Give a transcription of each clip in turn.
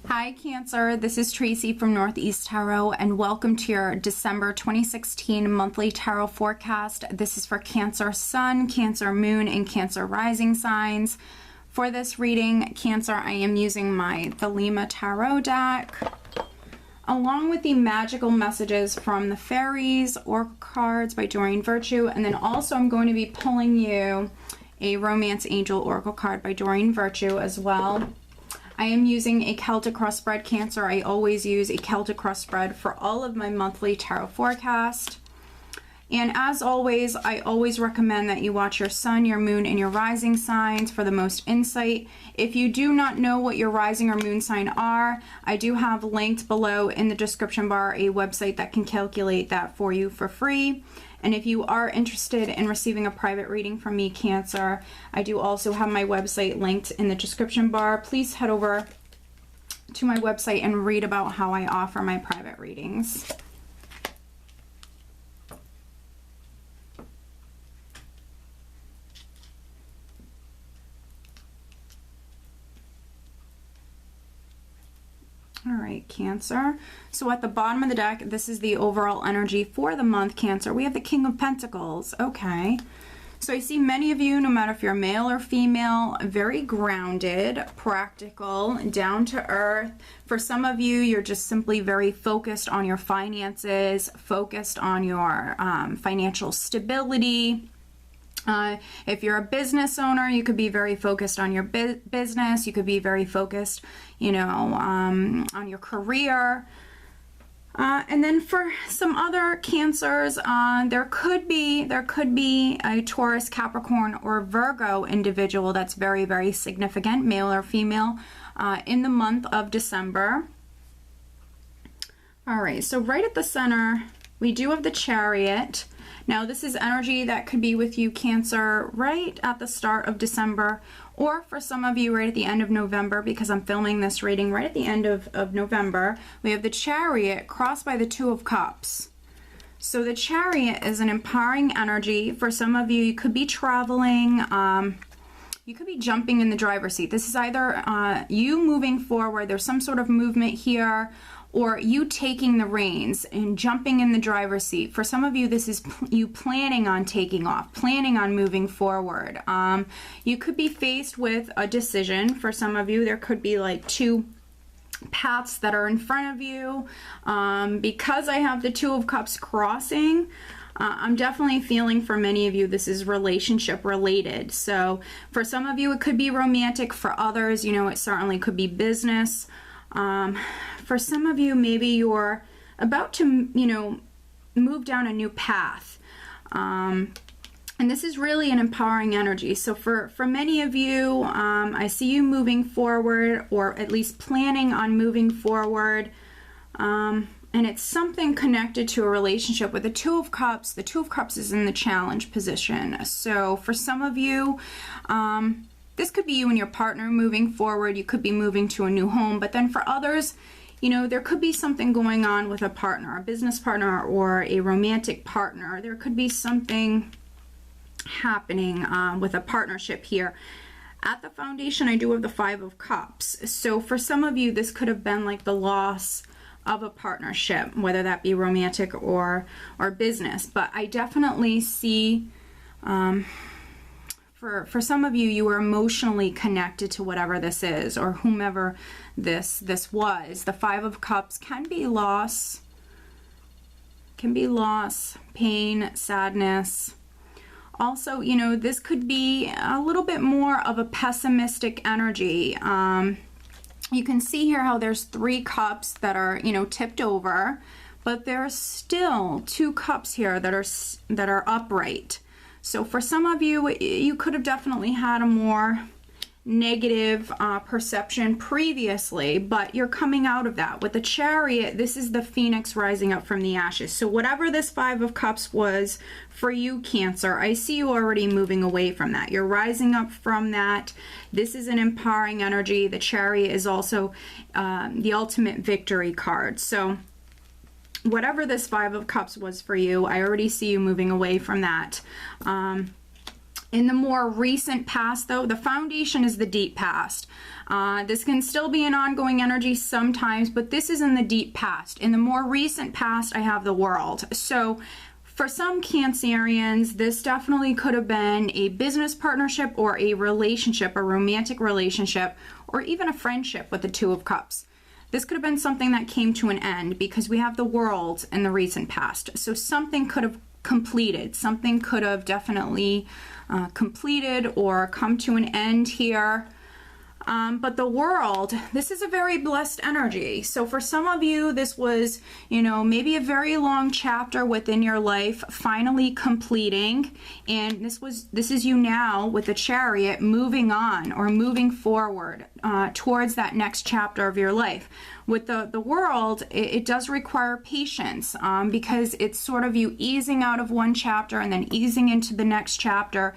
Hi Cancer, this is Tracy from Northeast Tarot and welcome to your December 2016 monthly tarot forecast. This is for Cancer Sun, Cancer Moon, and Cancer Rising signs. For this reading, Cancer, I am using my Thelema Tarot deck along with the magical messages from the fairies, oracle cards by Doreen Virtue, and then also I'm going to be pulling you a Romance Angel oracle card by Doreen Virtue as well. I am using a Celtic cross spread, Cancer. I always use a Celtic cross spread for all of my monthly tarot forecast. And as always, I always recommend that you watch your sun, your moon, and your rising signs for the most insight. If you do not know what your rising or moon sign are, I do have linked below in the description bar a website that can calculate that for you for free. And if you are interested in receiving a private reading from me, Cancer, I do also have my website linked in the description bar. Please head over to my website and read about how I offer my private readings. All right, Cancer. So at the bottom of the deck, this is the overall energy for the month, Cancer. We have the King of Pentacles. Okay. So I see many of you, no matter if you're male or female, very grounded, practical, down to earth. For some of you, you're just simply very focused on your finances, focused on your financial stability. If you're a business owner, you could be very focused on your business. You could be very focused, you know, on your career. And then for some other Cancers, there could be a Taurus, Capricorn, or Virgo individual that's very, very significant, male or female, in the month of December. All right, so right at the center, we do have the Chariot. Now, this is energy that could be with you, Cancer, right at the start of December, or for some of you right at the end of November, because I'm filming this reading right at the end of November. We have the Chariot crossed by the Two of Cups. So the Chariot is an empowering energy. For some of you, you could be traveling, you could be jumping in the driver's seat. This is either you moving forward, there's some sort of movement here, or you taking the reins and jumping in the driver's seat. For some of you, this is you planning on taking off, planning on moving forward. You could be faced with a decision. For some of you, there could be like two paths that are in front of you. Because I have the Two of Cups crossing, I'm definitely feeling for many of you this is relationship related. So for some of you, it could be romantic. For others, you know, it certainly could be business. For some of you, maybe you're about to, you know, move down a new path. And this is really an empowering energy. So for many of you, I see you moving forward, or at least planning on moving forward. And it's something connected to a relationship with the Two of Cups. The Two of Cups is in the challenge position. So for some of you, this could be you and your partner moving forward. You could be moving to a new home. But then for others, you know, there could be something going on with a partner, a business partner, or a romantic partner. There could be something happening with a partnership here. At the foundation, I do have the Five of Cups. So for some of you, this could have been like the loss of a partnership, whether that be romantic or business. But I definitely see for some of you, you were emotionally connected to whatever this is, or whomever this was. The Five of Cups can be loss, pain, sadness. Also, you know, this could be a little bit more of a pessimistic energy. You can see here how there's three cups that are, you know, tipped over, but there's still two cups here that are upright. So for some of you, you could have definitely had a more negative perception previously, but you're coming out of that. With the Chariot, this is the phoenix rising up from the ashes. So whatever this Five of Cups was for you, Cancer, I see you already moving away from that. You're rising up from that. This is an empowering energy. The Chariot is also the ultimate victory card. So whatever this Five of Cups was for you, I already see you moving away from that. In the more recent past, though, the foundation is the deep past. This can still be an ongoing energy sometimes, but this is in the deep past. In the more recent past, I have the World. So for some Cancerians, this definitely could have been a business partnership or a relationship, a romantic relationship, or even a friendship with the Two of Cups. This could have been something that came to an end because we have the World in the recent past. So something could have completed. Something could have definitely completed or come to an end here. But the World, this is a very blessed energy. So for some of you, this was, you know, maybe a very long chapter within your life finally completing. And this is you now with the Chariot moving on or moving forward towards that next chapter of your life. With the World, it does require patience because it's sort of you easing out of one chapter and then easing into the next chapter.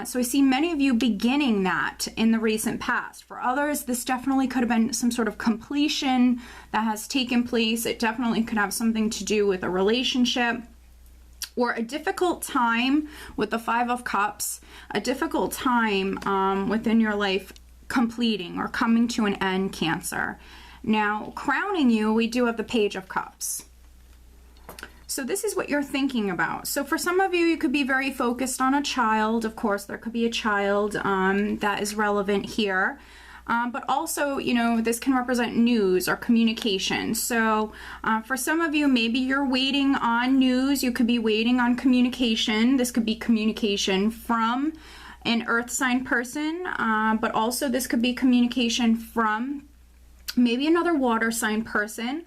So I see many of you beginning that in the recent past. For others, this definitely could have been some sort of completion that has taken place. It definitely could have something to do with a relationship or a difficult time with the Five of Cups, a difficult time within your life completing or coming to an end, Cancer. Now, crowning you, we do have the Page of Cups. So this is what you're thinking about. So for some of you, you could be very focused on a child. Of course, there could be a child that is relevant here. But also, you know, this can represent news or communication. So for some of you, maybe you're waiting on news. You could be waiting on communication. This could be communication from an earth sign person, but also this could be communication from maybe another water sign person.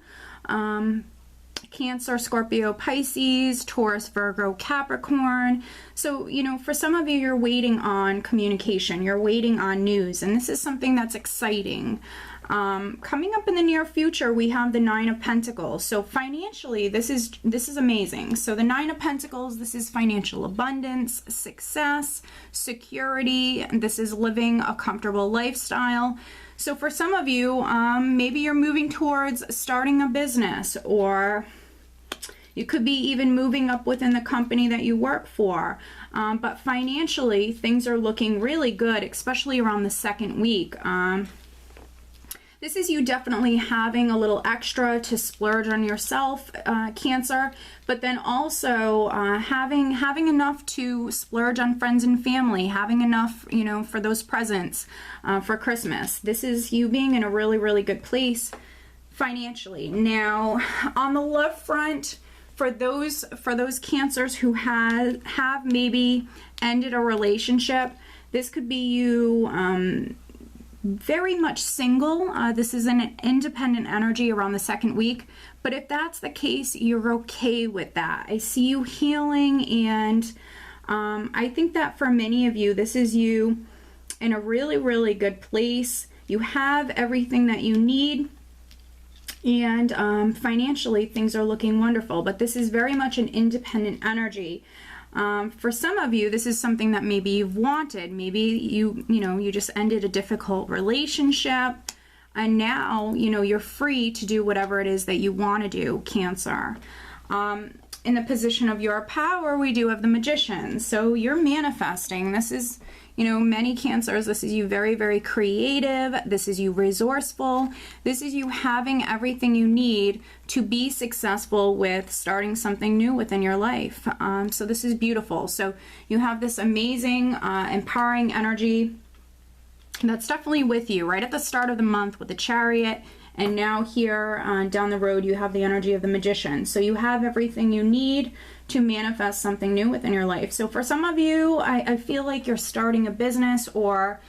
Cancer, Scorpio, Pisces, Taurus, Virgo, Capricorn. So, you know, for some of you, you're waiting on communication, you're waiting on news, and this is something that's exciting. Coming up in the near future, we have the Nine of Pentacles. So financially, this is amazing. So the Nine of Pentacles, this is financial abundance, success, security. This is living a comfortable lifestyle. So for some of you, maybe you're moving towards starting a business, or you could be even moving up within the company that you work for. But financially, things are looking really good, especially around the second week. This is you definitely having a little extra to splurge on yourself, Cancer, but then also having enough to splurge on friends and family, having enough, you know, for those presents for Christmas. This is you being in a really, really good place financially. Now, on the love front, for those Cancers who have maybe ended a relationship, this could be you very much single. This is an independent energy around the second week, but if that's the case, you're okay with that. I see you healing, and I think that for many of you, this is you in a really, really good place. You have everything that you need, and financially things are looking wonderful, but this is very much an independent energy. For some of you, this is something that maybe you've wanted. Maybe you just ended a difficult relationship, and now, you know, you're free to do whatever it is that you want to do, Cancer. In the position of your power, we do have the Magician. So you're manifesting. This is, you know, many Cancers, this is you very, very creative. This is you resourceful. This is you having everything you need to be successful with starting something new within your life. So this is beautiful. So you have this amazing, empowering energy that's definitely with you right at the start of the month with the Chariot. And now here down the road, you have the energy of the Magician. So you have everything you need to manifest something new within your life. So for some of you, I feel like you're starting a business, or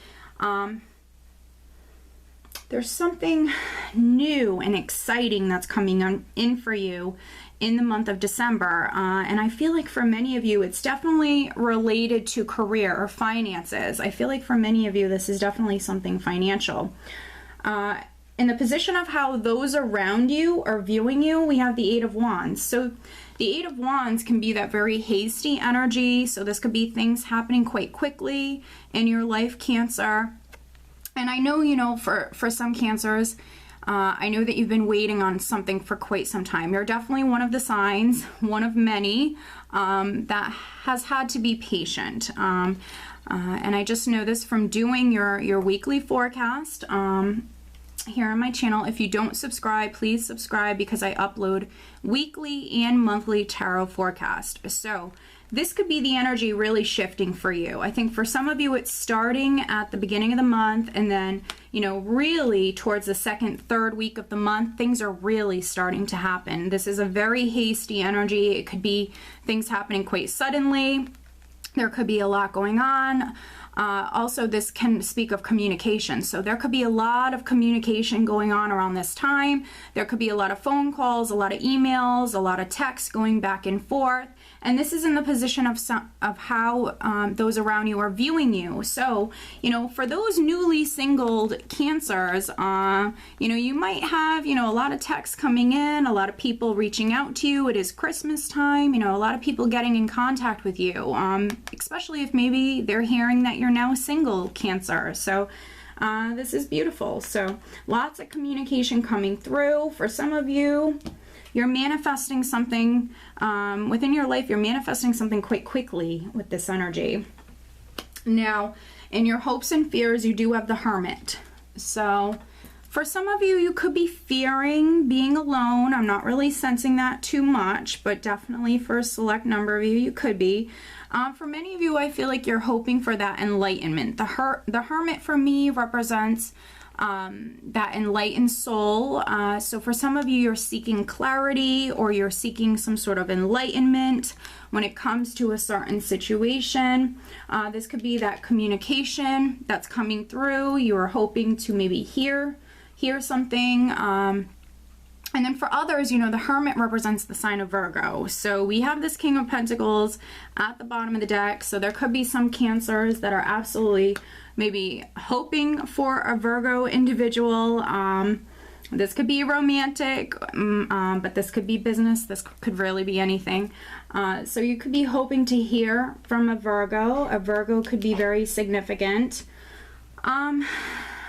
there's something new and exciting that's coming in for you in the month of December. And I feel like for many of you, it's definitely related to career or finances. I feel like for many of you, this is definitely something financial. In the position of how those around you are viewing you, we have the Eight of Wands. So the Eight of Wands can be that very hasty energy. So this could be things happening quite quickly in your life, Cancer. And I know, you know, for some Cancers, I know that you've been waiting on something for quite some time. You're definitely one of the signs, one of many, that has had to be patient. And I just know this from doing your weekly forecast here on my channel. If you don't subscribe, please subscribe, because I upload weekly and monthly tarot forecast. So this could be the energy really shifting for you. I think for some of you it's starting at the beginning of the month, and then, you know, really towards the second, third week of the month, things are really starting to happen. This is a very hasty energy. It could be things happening quite suddenly. There could be a lot going on. Also, this can speak of communication. So there could be a lot of communication going on around this time. There could be a lot of phone calls, a lot of emails, a lot of texts going back and forth. And this is in the position of how those around you are viewing you. So, you know, for those newly singled Cancers, you know, you might have, you know, a lot of texts coming in, a lot of people reaching out to you. It is Christmas time, you know, a lot of people getting in contact with you, especially if maybe they're hearing that you're now single, Cancer. So this is beautiful. So lots of communication coming through. For some of you, you're manifesting something within your life. You're manifesting something quite quickly with this energy. Now, in your hopes and fears, you do have the Hermit. So for some of you, you could be fearing being alone. I'm not really sensing that too much, but definitely for a select number of you, you could be. For many of you, I feel like you're hoping for that enlightenment. The Hermit for me represents that enlightened soul. So for some of you, you're seeking clarity, or you're seeking some sort of enlightenment when it comes to a certain situation. This could be that communication that's coming through. You are hoping to maybe hear something. And then for others, you know, the Hermit represents the sign of Virgo. So we have this King of Pentacles at the bottom of the deck. So there could be some Cancers that are absolutely maybe hoping for a Virgo individual. This could be romantic, but this could be business. This could really be anything. So you could be hoping to hear from a Virgo. A Virgo could be very significant.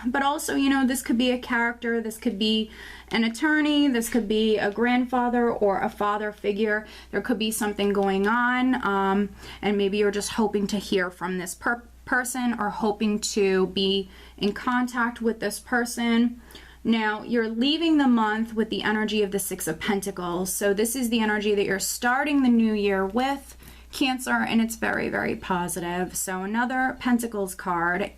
But also, you know, this could be a character. This could be an attorney. This could be a grandfather or a father figure. There could be something going on, and maybe you're just hoping to hear from this person, or hoping to be in contact with this person. Now, you're leaving the month with the energy of the Six of Pentacles. So this is the energy that you're starting the new year with, Cancer, and it's very, very positive. So another Pentacles card.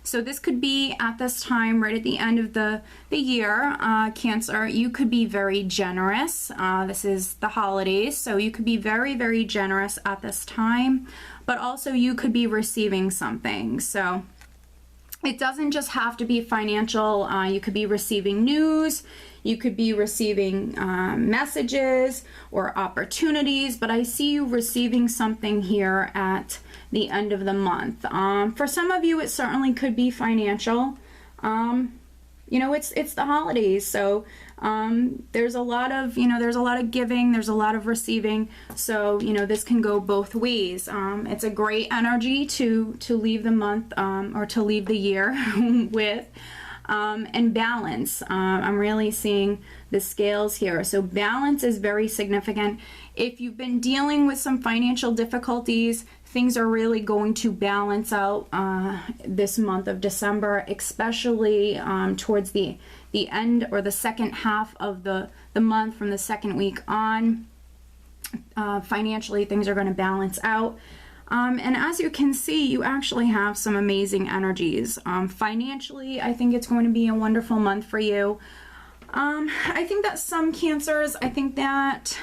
So this could be at this time, right at the end of the year, Cancer, you could be very generous. This is the holidays, so you could be very, very generous at this time, but also you could be receiving something. So it doesn't just have to be financial. You could be receiving news, you could be receiving messages or opportunities, but I see you receiving something here at the end of the month. For some of you, it certainly could be financial. You know, it's the holidays, so there's a lot of, you know, there's a lot of giving, there's a lot of receiving. So, you know, this can go both ways. It's a great energy to leave the month or to leave the year with. And balance. I'm really seeing the scales here. So balance is very significant. If you've been dealing with some financial difficulties, things are really going to balance out this month of December, especially towards the end or the second half of the month, from the second week on. Financially, things are going to balance out. And as you can see, you actually have some amazing energies. Financially, I think it's going to be a wonderful month for you. I think that some Cancers, I think that,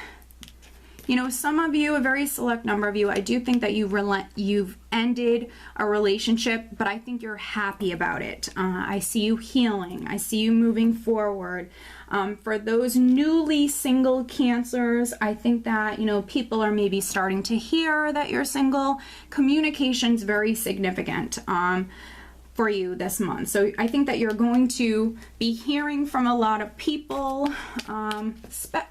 you know, some of you, a very select number of you, I do think that you've ended a relationship, but I think you're happy about it. I see you healing. I see you moving forward. For those newly single Cancers, I think that, you know, people are maybe starting to hear that you're single. Communication's very significant for you this month. So I think that you're going to be hearing from a lot of people,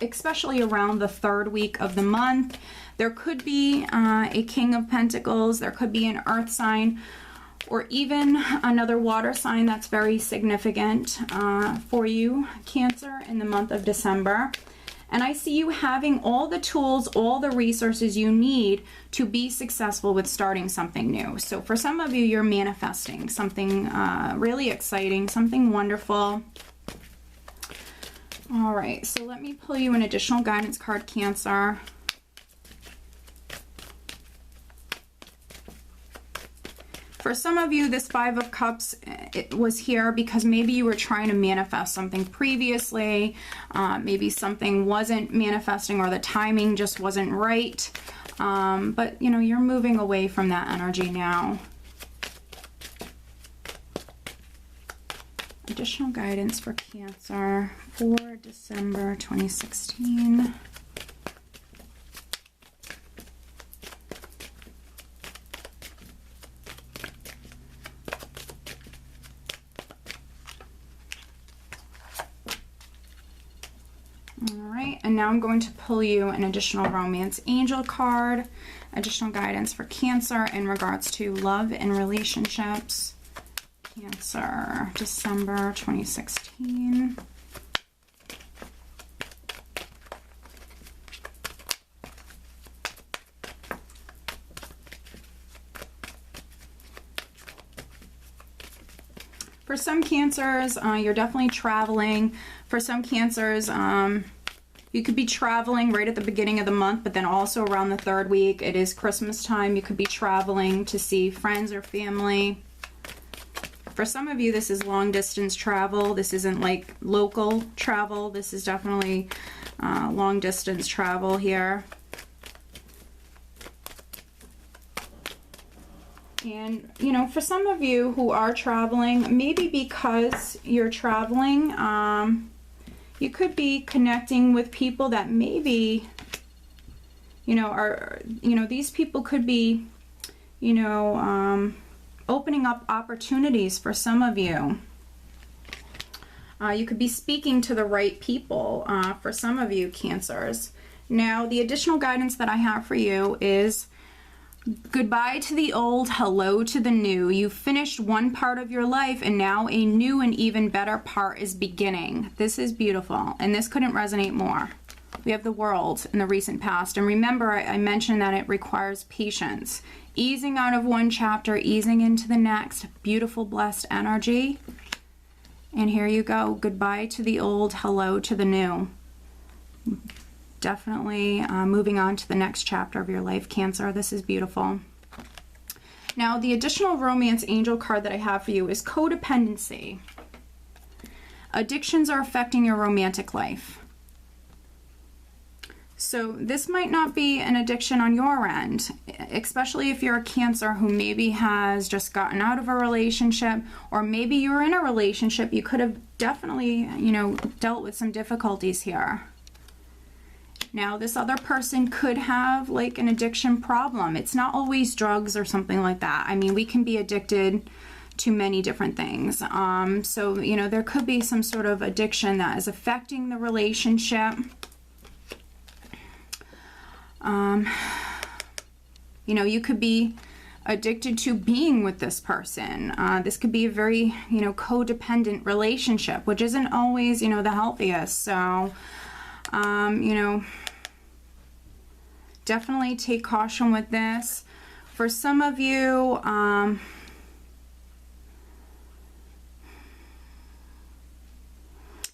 especially around the third week of the month. There could be a King of Pentacles. There could be an earth sign, or even another water sign that's very significant for you, Cancer, in the month of December. And I see you having all the tools, all the resources you need to be successful with starting something new. So for some of you, you're manifesting something really exciting, something wonderful. All right, so let me pull you an additional guidance card, Cancer. For some of you, this Five of Cups, it was here because maybe you were trying to manifest something previously. Maybe something wasn't manifesting or the timing just wasn't right. But, you know, you're moving away from that energy now. Additional guidance for Cancer for December 2016. And now I'm going to pull you an additional romance angel card, additional guidance for Cancer in regards to love and relationships. Cancer, December 2016. For some Cancers, you're definitely traveling. For some Cancers, you could be traveling right at the beginning of the month, but then also around the 3rd week. It is Christmas time. You could be traveling to see friends or family. For some of you, this is long distance travel. This isn't like local travel. This is definitely long distance travel here. And, you know, for some of you who are traveling, maybe because you're traveling, you could be connecting with people that maybe, you know, are, you know, these people could be, you know, opening up opportunities for some of you. You could be speaking to the right people for some of you Cancers. Now, the additional guidance that I have for you is goodbye to the old, hello to the new. You've finished one part of your life and now a new and even better part is beginning. This is beautiful, and this couldn't resonate more. We have the World in the recent past, and remember I mentioned that it requires patience. Easing out of one chapter, easing into the next. Beautiful, blessed energy. And here you go. Goodbye to the old, hello to the new. Definitely moving on to the next chapter of your life, Cancer. This is beautiful. Now, the additional romance angel card that I have for you is codependency. Addictions are affecting your romantic life. So this might not be an addiction on your end, especially if you're a Cancer who maybe has just gotten out of a relationship, or maybe you're in a relationship. You could have definitely, you know, dealt with some difficulties here. Now, this other person could have like an addiction problem. It's not always drugs or something like that. I mean, we can be addicted to many different things. So, you know, there could be some sort of addiction that is affecting the relationship. You know, you could be addicted to being with this person. This could be a very, you know, codependent relationship, which isn't always, you know, the healthiest. So, you know, definitely take caution with this. For some of you,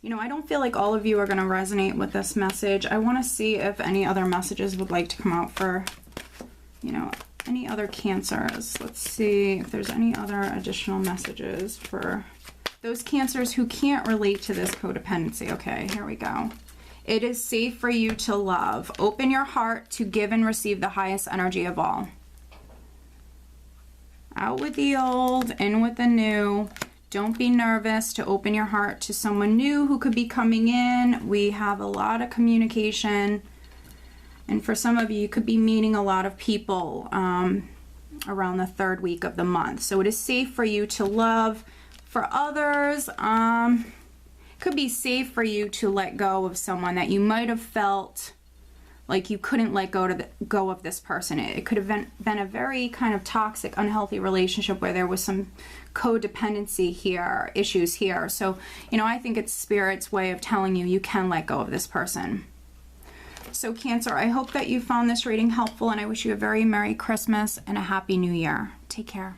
you know, I don't feel like all of you are going to resonate with this message. I want to see if any other messages would like to come out for, you know, any other Cancers. Let's see if there's any other additional messages for those Cancers who can't relate to this codependency. Okay, here we go. It is safe for you to love. Open your heart to give and receive the highest energy of all. Out with the old, in with the new. Don't be nervous to open your heart to someone new who could be coming in. We have a lot of communication. And for some of you, you could be meeting a lot of people around the 3rd week of the month. So it is safe for you to love. For others, could be safe for you to let go of someone that you might have felt like you couldn't let go of this person. It could have been a very kind of toxic, unhealthy relationship where there was some codependency here, issues here. So, you know, I think it's Spirit's way of telling you you can let go of this person. So Cancer, I hope that you found this reading helpful, and I wish you a very Merry Christmas and a Happy New Year. Take care.